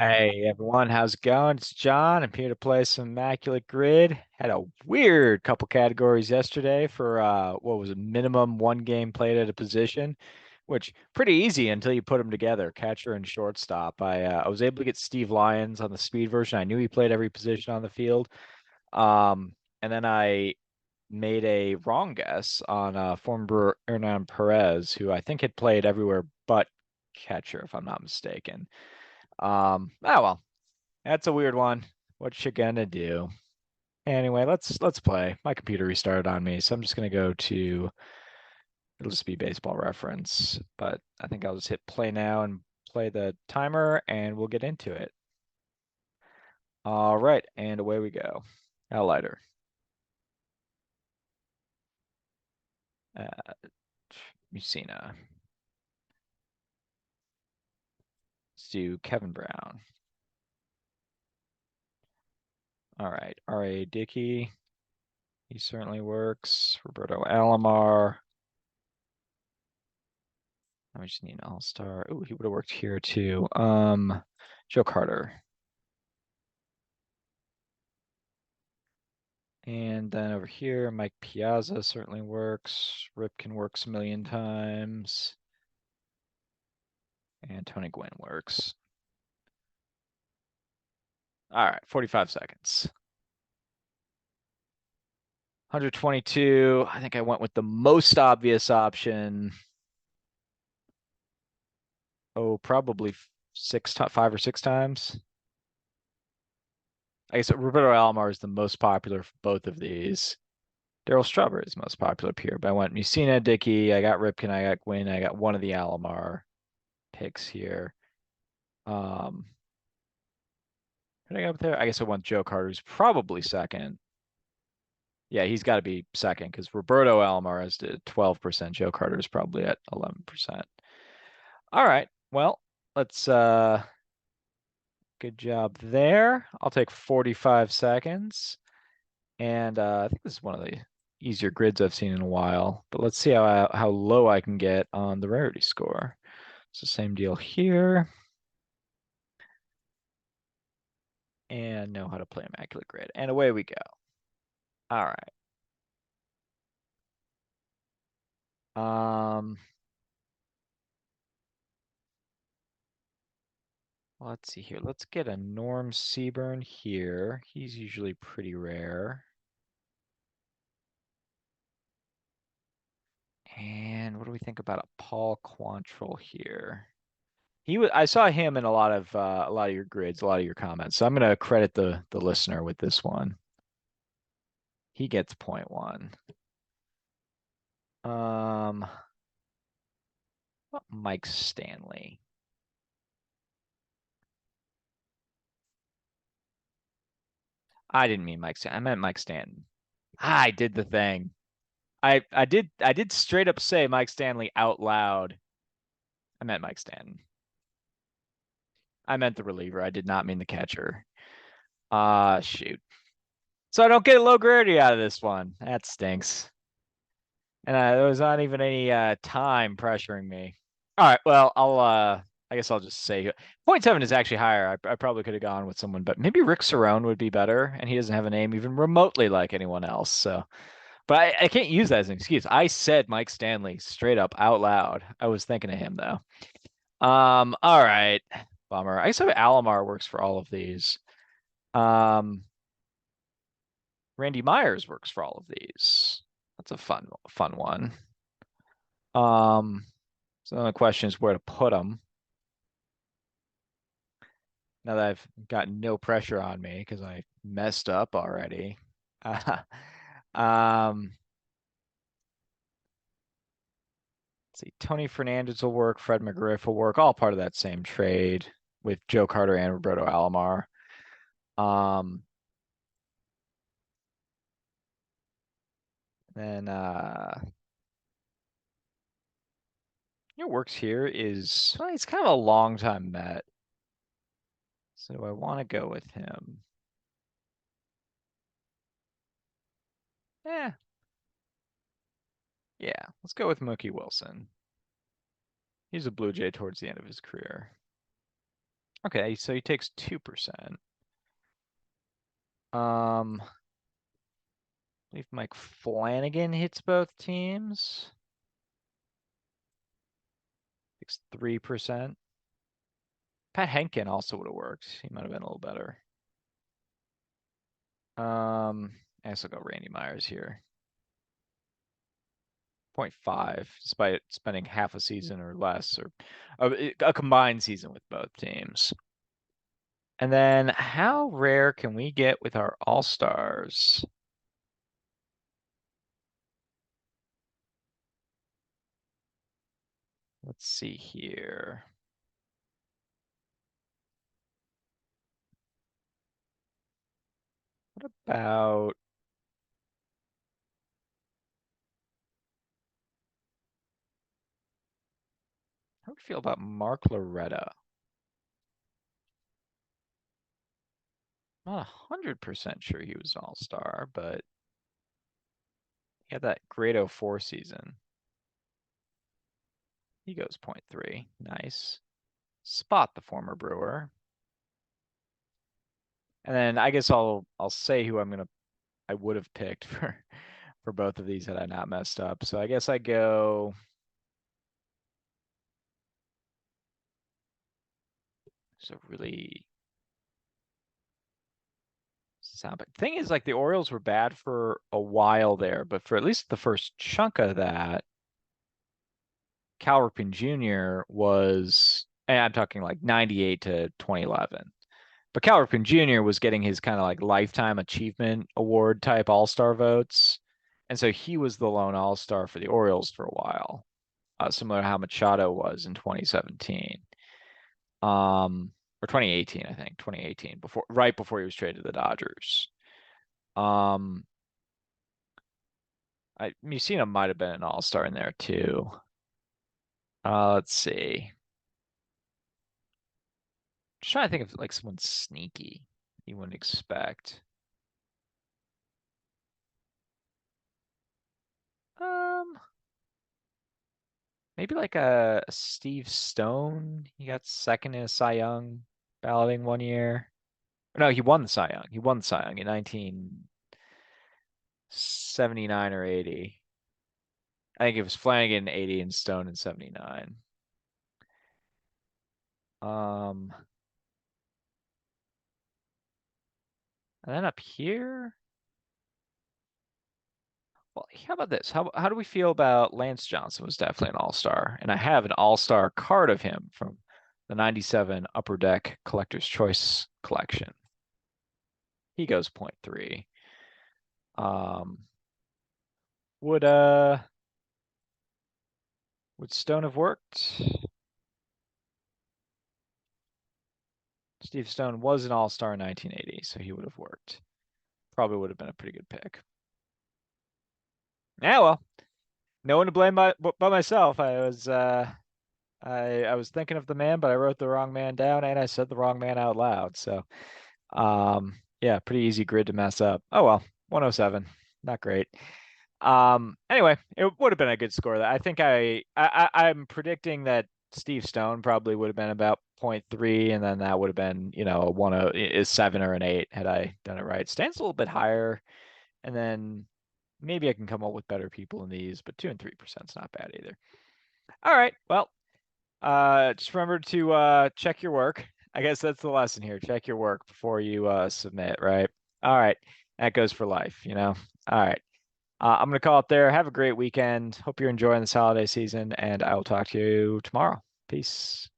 Hey everyone, how's it going? It's John. I'm here to play some Immaculate Grid. Had a weird couple categories yesterday for what was a minimum one game played at a position, which pretty easy until you put them together, catcher and shortstop. I was able to get Steve Lyons on the speed version. I knew he played every position on the field. And then I made a wrong guess on former Hernan Perez, who I think had played everywhere but catcher, if I'm not mistaken. Well, that's a weird one. What you gonna do? Anyway, let's play. My computer restarted on me, so I'm just gonna go to it'll just be baseball reference, but I think I'll just hit play now and play the timer and we'll get into it. All right, and away we go. Lighter. Uh, Mussina. Let's do Kevin Brown. All right, R.A. Dickey. He certainly works. Roberto Alomar. I just need an all-star. Oh, he would have worked here too. Joe Carter. And then over here, Mike Piazza certainly works. Ripken works a million times. And Tony Gwynn works. All right, 45 seconds. 122. I think I went with the most obvious option. Oh, probably five or six times. I guess Roberto Alomar is the most popular for both of these. Daryl Strawberry is most popular here, but I went Mussina, Dickey, I got Ripken, I got Gwynn, I got one of the Alomar picks here. Did I go up there? I guess I went Joe Carter, who's probably second. Yeah, he's got to be second because Roberto Alomar did 12%. Joe Carter is probably at 11%. All right. Well, let's good job there. I'll take 45 seconds. And I think this is one of the easier grids I've seen in a while. But let's see how low I can get on the rarity score. It's the same deal here. And know how to play Immaculate Grid. And away we go. All right. Let's see here. Let's get a Norm Seaburn here. He's usually pretty rare. And what do we think about a Paul Quantrill here? I saw him in a lot of your grids, a lot of your comments. So I'm gonna credit the listener with this one. He gets 0.1. Um, Mike Stanley. I didn't mean Mike Stanton. I meant Mike Stanton. I did the thing. I did straight up say Mike Stanley out loud. I meant Mike Stanton. I meant the reliever. I did not mean the catcher. Shoot. So I don't get a low Rarity out of this one. That stinks. And there was not even any time pressuring me. All right, well, I guess I'll just say 0.7 is actually higher. I probably could have gone with someone, but maybe Rick Cerrone would be better, and he doesn't have a name even remotely like anyone else. So, but I can't use that as an excuse. I said Mike Stanley straight up out loud. I was thinking of him though. All right. Bummer. I guess Alomar works for all of these. Um, Randy Myers works for all of these. That's a fun one. So the only question is where to put them. Now that I've got no pressure on me because I messed up already. Um, let's see. Tony Fernandez will work. Fred McGriff will work. All part of that same trade with Joe Carter and Roberto Alomar. Um, then what works here is well, he's kind of a long time Met. So I want to go with him. Yeah, yeah. Let's go with Mookie Wilson. He's a Blue Jay towards the end of his career. Okay, so he takes 2%. I believe Mike Flanagan hits both teams. Takes 3%. Pat Henkin also would have worked. He might have been a little better. I guess I'll go Randy Myers here. 0.5, despite spending half a season or less, or a combined season with both teams. And then how rare can we get with our All-Stars? Let's see here. What about how do you feel about Mark Loretta? Not 100% sure he was an All-Star, but he had that great '04 season. He goes 0.3. Nice. Spot the former Brewer. And then I guess I'll say who I would have picked for both of these had I not messed up. So I guess I go. So really sound. But thing is, like the Orioles were bad for a while there, but for at least the first chunk of that, Cal Ripken Jr. was, and I'm talking like 98 to 2011. But Cal Ripken Jr. was getting his kind of like lifetime achievement award type all-star votes. And so he was the lone all-star for the Orioles for a while, similar to how Machado was in 2017. Or 2018, I think, 2018, right before he was traded to the Dodgers. Um, Mussina might have been an all-star in there too. Let's see. Just trying to think of like someone sneaky you wouldn't expect. Um, Maybe like a Steve Stone. He got second in a Cy Young balloting one year. No, he won the Cy Young. He won the Cy Young in 1979 or 80. I think it was Flanagan in 80 and Stone in 79. Um, and then up here, well, how about this? How do we feel about Lance Johnson was definitely an all-star, and I have an all-star card of him from the 97 Upper Deck Collector's Choice collection. He goes 0.3. Um, would uh would Stone have worked? Steve Stone was an all-star in 1980, so he would have worked. Probably would have been a pretty good pick. Yeah, well, no one to blame by myself. I was thinking of the man, but I wrote the wrong man down and I said the wrong man out loud. So yeah, pretty easy grid to mess up. Oh well, 107. Not great. Anyway, it would have been a good score. I think I'm predicting that Steve Stone probably would have been about 0.3, and then that would have been, a 7 or an 8 had I done it right. Stan's a little bit higher, and then maybe I can come up with better people in these, but 2 and 3% is not bad either. All right, well, just remember to check your work. I guess that's the lesson here. Check your work before you submit, right? All right. That goes for life, All right. I'm going to call it there. Have a great weekend. Hope you're enjoying this holiday season, and I will talk to you tomorrow. Peace.